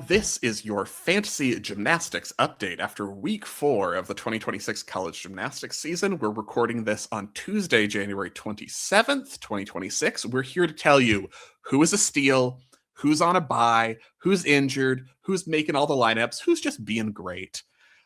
This is your fantasy gymnastics update after week 4 of the 2026 college gymnastics season. We're recording this on Tuesday, January 27th, 2026. We're here to tell you who is a steal, who's on a bye, who's injured, who's making all the lineups, who's just being great.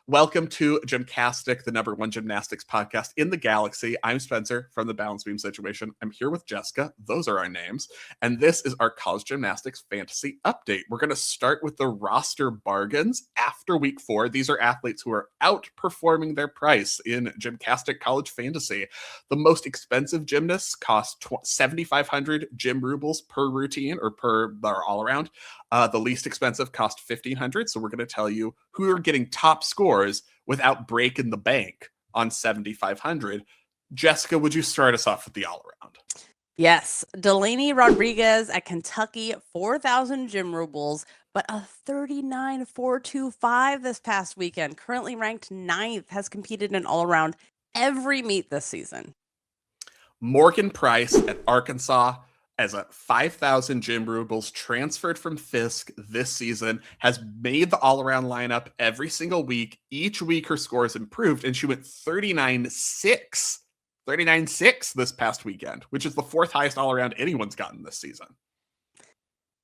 Welcome to GymCastic, the #1 gymnastics podcast in the galaxy. I'm Spencer from the Balance Beam Situation. I'm here with Jessica. Those are our names. And this is our college gymnastics fantasy update. We're going to start with the roster bargains after week 4. These are athletes who are outperforming their price in GymCastic college fantasy. The most expensive gymnasts cost 7,500 gym rubles per routine or all around. The least expensive cost 1,500. So we're going to tell you who are getting top scores without breaking the bank on 7,500. Jessica, would you start us off with the all around? Yes. Delaney Rodriguez at Kentucky, 4,000 gym rubles, but a 39,425 this past weekend. Currently ranked 9th, has competed in all around every meet this season. Morgan Price at Arkansas, as a 5,000 gym rubles, transferred from Fisk this season, has made the all-around lineup every single week. Each week her score has improved, and she went 39.6 this past weekend, which is the 4th highest all-around anyone's gotten this season.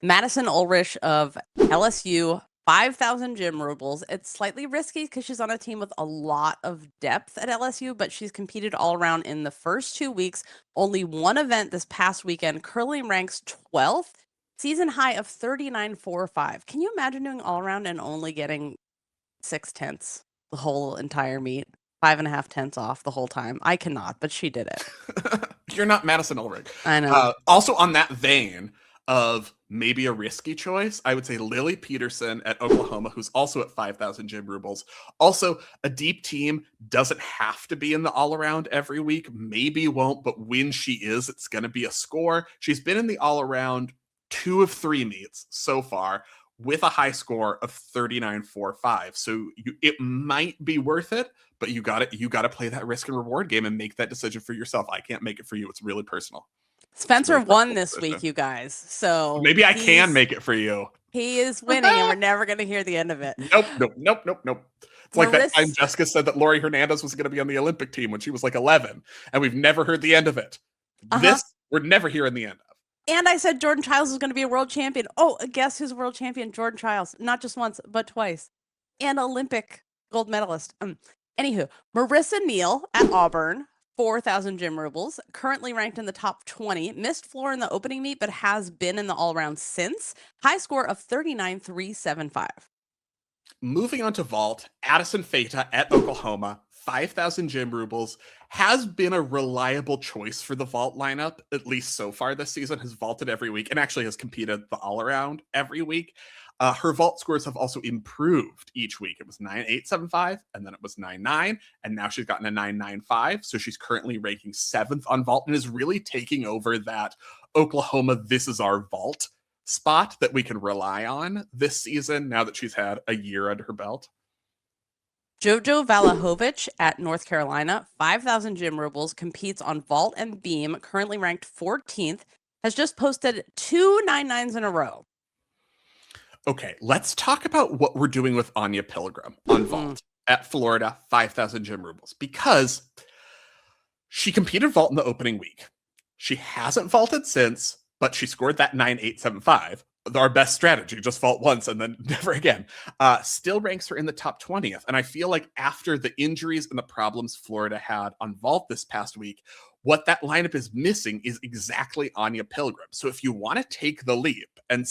Madison Ulrich of LSU, 5,000 gym rubles. It's slightly risky because she's on a team with a lot of depth at LSU, but she's competed all around in the first 2 weeks. Only one event this past weekend. Curling ranks 12th, season high of 39.45. Can you imagine doing all around and only getting 6/10 the whole entire meet? 5.5 tenths off the whole time. I cannot, but she did it. You're not Madison Ulrich. I know. Also on that vein of maybe a risky choice, I would say Lily Peterson at Oklahoma, who's also at 5,000 gym rubles. Also, a deep team doesn't have to be in the all-around every week. Maybe won't, but when she is, it's going to be a score. She's been in the all-around 2 of 3 meets so far with a high score of 39.45. So it might be worth it, but you got to play that risk and reward game and make that decision for yourself. I can't make it for you. It's really personal. Spencer won this week, you guys. So maybe I can make it for you. He is winning, and we're never going to hear the end of it. Nope. It's like that time Jessica said that Lori Hernandez was going to be on the Olympic team when she was like 11, and we've never heard the end of it. This, we're never hearing the end of. And I said Jordan Chiles was going to be a world champion. Oh, guess who's a world champion? Jordan Chiles. Not just once, but twice. And Olympic gold medalist. Anywho, Marissa Neal at Auburn, 4,000 gym rubles, currently ranked in the top 20, missed floor in the opening meet, but has been in the all-around since. High score of 39.375. Moving on to vault, Addison Feta at Oklahoma, 5,000 gym rubles, has been a reliable choice for the vault lineup, at least so far this season, has vaulted every week and actually has competed the all-around every week. Her vault scores have also improved each week. It was 9.875, and then it was 9.9, and now she's gotten a 9.95. So she's currently ranking 7th on vault and is really taking over that Oklahoma, this is our vault spot that we can rely on this season now that she's had a year under her belt. Jojo Valahovic at North Carolina, 5,000 gym rubles, competes on vault and beam, currently ranked 14th, has just posted 2 9.9s in a row. Okay, let's talk about what we're doing with Anya Pilgrim on vault at Florida, 5,000 gym rubles, because she competed vault in the opening week. She hasn't vaulted since, but she scored that 9.875. Our best strategy, just vault once and then never again. Still ranks her in the top 20th. And I feel like after the injuries and the problems Florida had on vault this past week, what that lineup is missing is exactly Anya Pilgrim. So if you want to take the leap and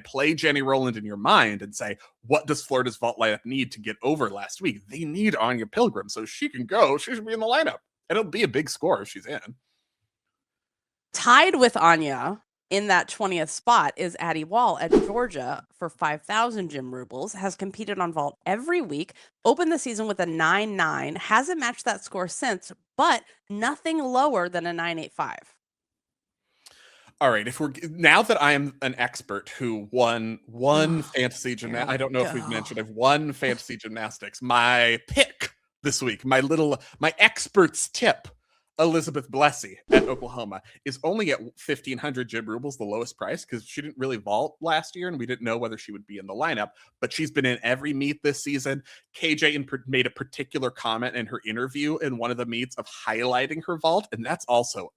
play Jenny Rowland in your mind and say, what does Florida's vault lineup need to get over last week? They need Anya Pilgrim so she can go. She should be in the lineup. And it'll be a big score if she's in. Tied with Anya in that 20th spot is Addie Wall at Georgia for 5,000 gym rubles, has competed on vault every week, opened the season with a 9.9, hasn't matched that score since, but nothing lower than a 9.85. All right, now that I am an expert who won fantasy gymnastics, I don't know if we've mentioned I've won fantasy gymnastics. My pick this week, my expert's tip Elizabeth Blessy at Oklahoma is only at 1,500 gym rubles, the lowest price, because she didn't really vault last year and we didn't know whether she would be in the lineup, but she's been in every meet this season. KJ made a particular comment in her interview in one of the meets of highlighting her vault, and that's also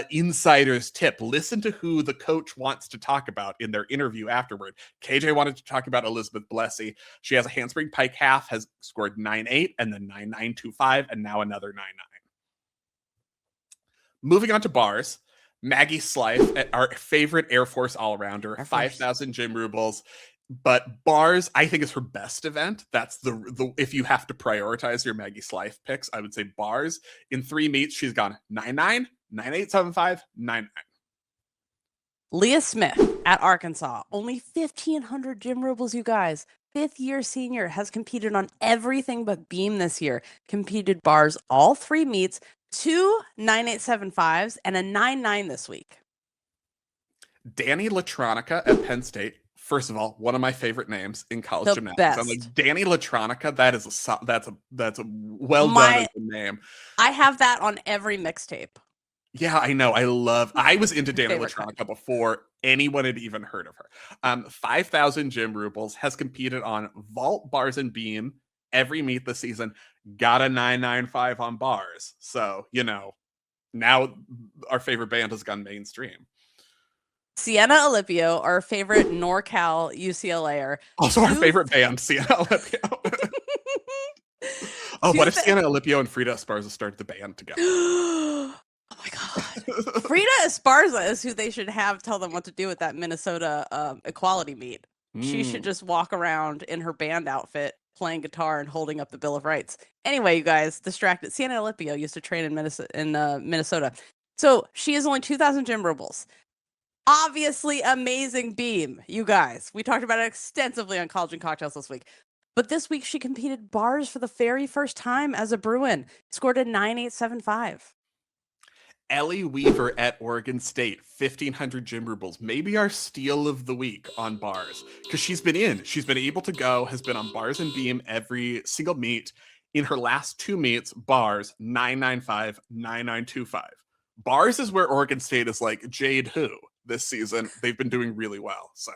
insider's tip. Listen to who the coach wants to talk about in their interview afterward. KJ wanted to talk about Elizabeth Blessy. She has a handspring pike half, has scored 9.8 and then 9.925 and now another 9.9. Moving on to bars, Maggie Slife, our favorite Air Force all-rounder, 5,000 gym rubles. But bars, I think, is her best event. That's the if you have to prioritize your Maggie Slife picks, I would say bars. In 3 meets, she's gone 9.9, 9.875, 9.9. Leah Smith at Arkansas, only 1,500 gym rubles, you guys. 5th-year senior, has competed on everything but beam this year. Competed bars all 3 meets, 2 9.875s and a 9.9 this week. Danny Latronica at Penn State. First of all, one of my favorite names in college The gymnastics. best. I'm like, Danny Latronica. That's a well done as a name. I have that on every mixtape. Yeah, I know. I was into Danny Favorite Latronica before anyone had even heard of her. 5,000 gym rubles, has competed on vault, bars, and beam every meet this season. Got a 9.95 on bars. So, now our favorite band has gone mainstream. Sienna Alipio, our favorite NorCal UCLAer. Also our favorite band, Sienna Alipio. What if Sienna Alipio and Frida Esparza started the band together? Oh my God. Frida Esparza is who they should have tell them what to do with that Minnesota equality meet. She should just walk around in her band outfit, playing guitar and holding up the Bill of Rights. Anyway, you guys, distracted. Sienna Alipio used to train in Minnesota. So she is only 2,000 gym rubles. Obviously amazing beam, you guys. We talked about it extensively on College and Cocktails this week. But this week she competed bars for the very first time as a Bruin. Scored a 9.875. Ellie Weaver at Oregon State, 1,500 gym rubles. Maybe our steal of the week on bars. Because she's been able to go, has been on bars and beam every single meet. In her last 2 meets, bars, 9.95, 9.925. Bars is where Oregon State is like Jade who this season. They've been doing really well. So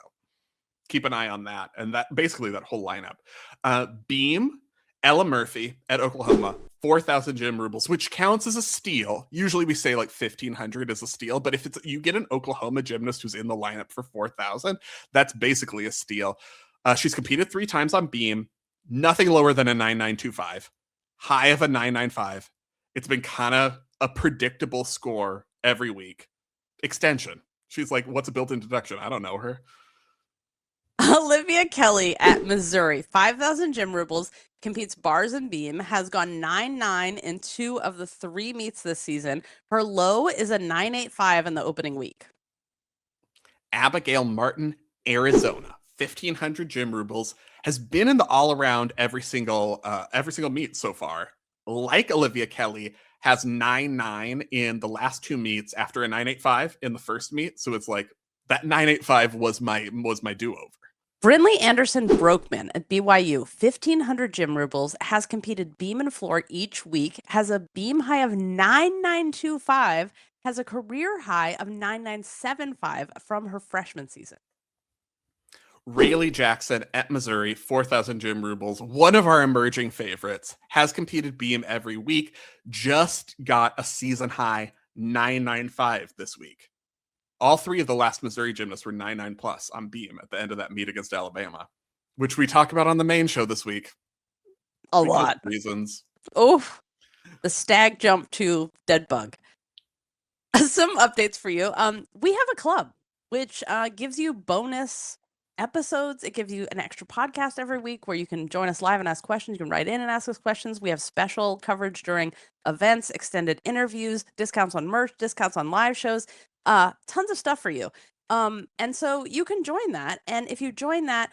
keep an eye on that. And that basically that whole lineup. Beam, Ella Murphy at Oklahoma, 4,000 gym rubles, which counts as a steal. Usually we say like 1,500 is a steal, but if you get an Oklahoma gymnast who's in the lineup for 4,000, that's basically a steal. She's competed 3 times on beam, nothing lower than a 9.925, high of a 9.95. It's been kind of a predictable score every week. Extension. She's like, what's a built-in deduction? I don't know her. Olivia Kelly at Missouri, 5,000 gym rubles, competes bars and beam, has gone 9.9 in 2 of the 3 meets this season. Her low is a 9.85 in the opening week. Abigail Martin, Arizona, 1,500 gym rubles, has been in the all-around every single meet so far. Like Olivia Kelly, has 9.9 in the last 2 meets after a 9.85 in the first meet. So it's like that 9.85 was my do-over. Brinley Andersen-Broekman at BYU, 1,500 gym rubles, has competed beam and floor each week, has a beam high of 9.925, has a career high of 9.975 from her freshman season. Rayleigh Jackson at Missouri, 4,000 gym rubles, one of our emerging favorites, has competed beam every week, just got a season high 9.95 this week. All 3 of the last Missouri gymnasts were 9.9 plus on beam at the end of that meet against Alabama, which we talked about on the main show this week. A lot. Reasons. Oof. The stag jump to dead bug. Some updates for you. We have a club, which gives you bonus episodes. It gives you an extra podcast every week where you can join us live and ask questions. You can write in and ask us questions. We have special coverage during events, extended interviews, discounts on merch, discounts on live shows, tons of stuff for you. And so you can join that. And if you join that,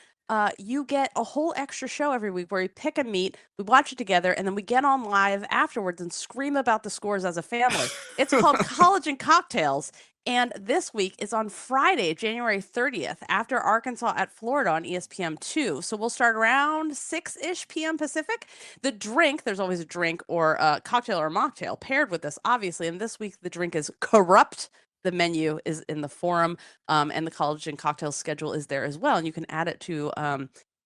you get a whole extra show every week where we pick a meet, we watch it together, and then we get on live afterwards and scream about the scores as a family. It's called College and Cocktails. And this week is on Friday, January 30th, after Arkansas at Florida on ESPN2. So we'll start around 6-ish p.m. Pacific. The drink, there's always a drink or a cocktail or a mocktail paired with this, obviously. And this week, the drink is Corrupt. The menu is in the forum, and the college and cocktail schedule is there as well. And you can add it to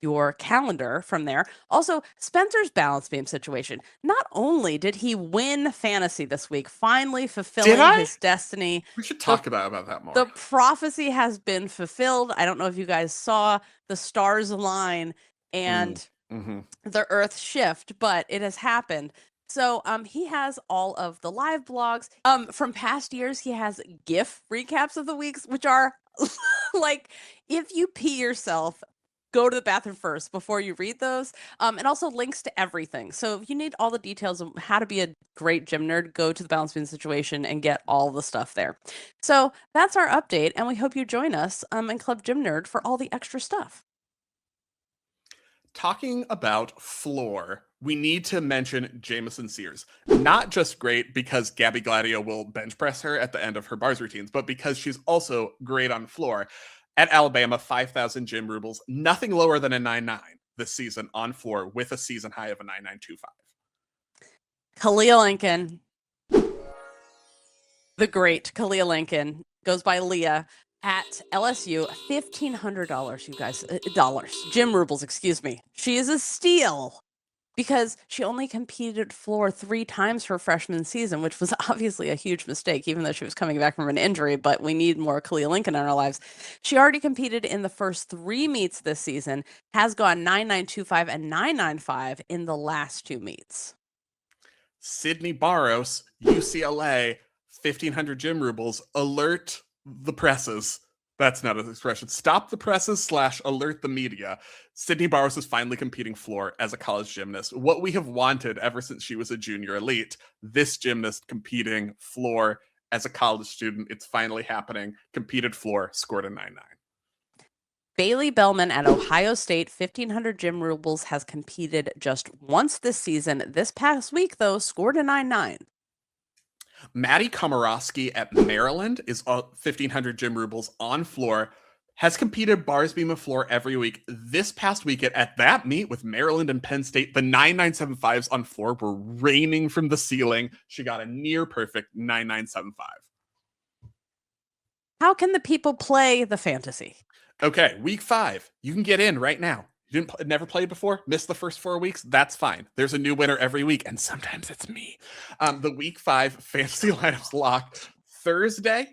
your calendar from there. Also, Spencer's balance beam situation. Not only did he win fantasy this week, finally fulfilling his destiny. We should The talk about that more. the prophecy has been fulfilled. I don't know if you guys saw the stars align and the earth shift, but it has happened. So he has all of the live blogs. From past years, he has GIF recaps of the weeks, which are like if you pee yourself, go to the bathroom first before you read those. And also links to everything. So if you need all the details of how to be a great gym nerd, go to the balance beam situation and get all the stuff there. So that's our update, and we hope you join us in Club Gym Nerd for all the extra stuff. Talking about floor, we need to mention Jamison Sears. Not just great because Gabby Gladio will bench press her at the end of her bars routines, but because she's also great on floor. At Alabama, 5,000 gym rubles, nothing lower than a 9.9 this season on floor with a season high of a 9.925. Khalil Lincoln, the great Khalil Lincoln, goes by Leah at LSU, $1,500, you guys, gym rubles, excuse me. She is a steal because she only competed floor 3 times her freshman season, which was obviously a huge mistake, even though she was coming back from an injury, but we need more Khalil Lincoln in our lives. She already competed in the first 3 meets this season, has gone 9.925 and 9.95 in the last 2 meets. Sydney Barros, UCLA, 1,500 gym rubles, alert the presses. That's not an expression. Stop the presses / alert the media. Sydney Barros is finally competing floor as a college gymnast. What we have wanted ever since she was a junior elite, this gymnast competing floor as a college student. It's finally happening. Competed floor, scored a 9.9. Bailey Bellman at Ohio State, 1,500 gym rubles, has competed just once this season. This past week, though, scored a 9.9. Maddie Komorowski at Maryland is 1,500 gym rubles on floor, has competed bars, beam, and floor every week. This past weekend at that meet with Maryland and Penn State, the 9.975s on floor were raining from the ceiling. She got a near perfect 9.975. How can the people play the fantasy? Okay, week 5. You can get in right now. You never played before, missed the first 4 weeks, that's fine. There's a new winner every week, and sometimes it's me. The week 5 fantasy lineups lock Thursday,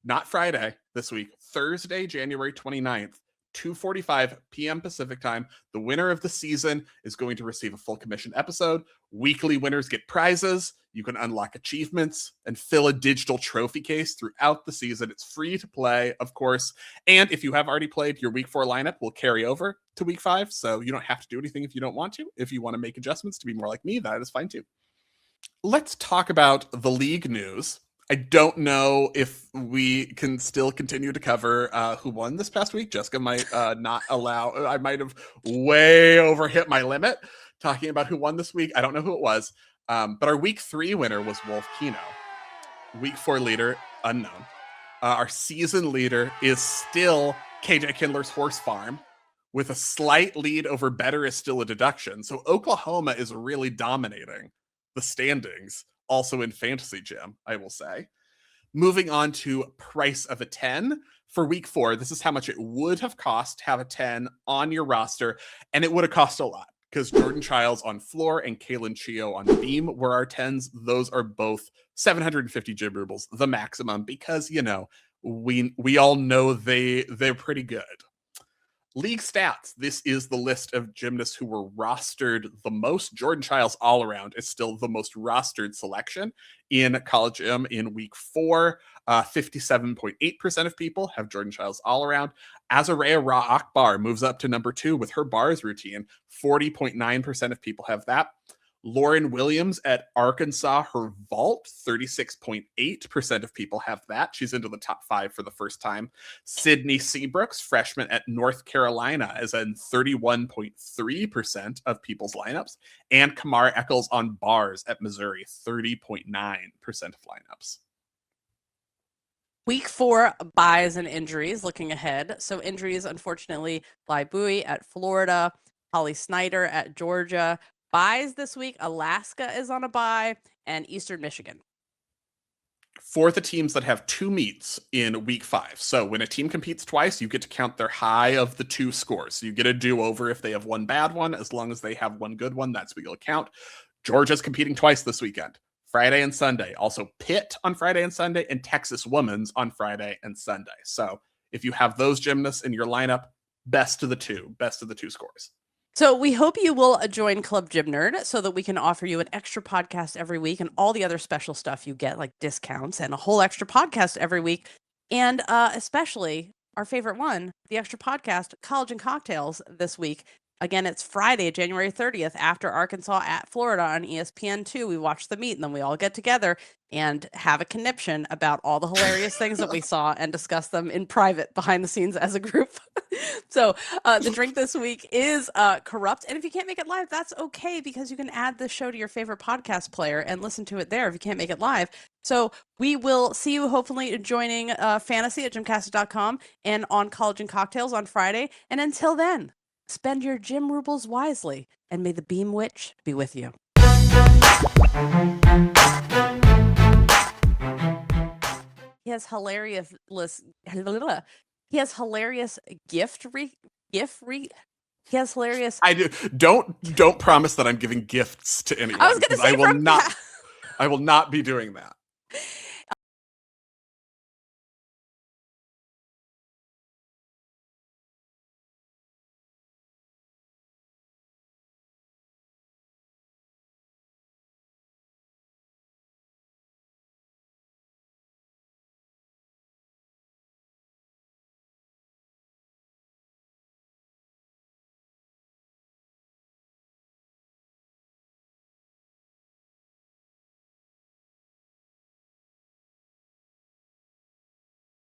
not Friday this week, Thursday, January 29th, 2:45 p.m. Pacific time. The winner of the season is going to receive a full commission episode. Weekly winners get prizes. You can unlock achievements and fill a digital trophy case throughout the season. It's free to play, of course. And if you have already played, your week 4 lineup will carry over to week 5. So you don't have to do anything if you don't want to. If you want to make adjustments to be more like me, that is fine too. Let's talk about the league news. I don't know if we can still continue to cover who won this past week. Jessica might not allow. I might have way overhit my limit talking about who won this week. I don't know who it was. But our week 3 winner was Wolf Kino. Week 4 leader, unknown. Our season leader is still KJ Kindler's Horse Farm with a slight lead over Better is still a deduction. So Oklahoma is really dominating the standings, also in Fantasy Gym, I will say. Moving on to price of a 10 for week 4. This is how much it would have cost to have a 10 on your roster, and it would have cost a lot because Jordan Childs on floor and Kaylin Chio on beam were our 10s. Those are both 750 gym rubles, the maximum, because, you know, we all know they're pretty good. League stats. This is the list of gymnasts who were rostered the most. Jordan Childs all around is still the most rostered selection in College Gym in week 4. 57.8% of people have Jordan Childs all around. Azarea Ra Akbar moves up to number 2 with her bars routine. 40.9% of people have that. Lauren Williams at Arkansas, her vault, 36.8% of people have that. She's into the top 5 for the first time. Sydney Seabrooks, freshman at North Carolina, is in 31.3% of people's lineups. And Kamara Eccles on bars at Missouri, 30.9% of lineups. Week 4 buys and injuries looking ahead. So injuries, unfortunately, Bly Bowie at Florida, Holly Snyder at Georgia. Buys this week, Alaska is on a bye, and Eastern Michigan. For the teams that have 2 meets in week 5. So when a team competes twice, you get to count their high of the 2 scores. So you get a do-over if they have one bad one. As long as they have one good one, that's what you'll count. Georgia's competing twice this weekend, Friday and Sunday. Also Pitt on Friday and Sunday, and Texas Women's on Friday and Sunday. So if you have those gymnasts in your lineup, best of the two scores. So we hope you will join Club Gym Nerd so that we can offer you an extra podcast every week and all the other special stuff you get, like discounts and a whole extra podcast every week. And especially our favorite one, the extra podcast, College and Cocktails, this week. Again, it's Friday, January 30th, after Arkansas at Florida on ESPN2. We watch the meet, and then we all get together and have a conniption about all the hilarious things that we saw and discuss them in private behind the scenes as a group. So the drink this week is Corrupt. And if you can't make it live, that's okay, because you can add the show to your favorite podcast player and listen to it there if you can't make it live. So we will see you hopefully joining Fantasy at gymcastic.com and on College and Cocktails on Friday. And until then, spend your gym rubles wisely, and may the Beam Witch be with you. He has hilarious he has hilarious he has hilarious I do don't promise that I'm giving gifts to anyone. I was gonna say I will not be doing that.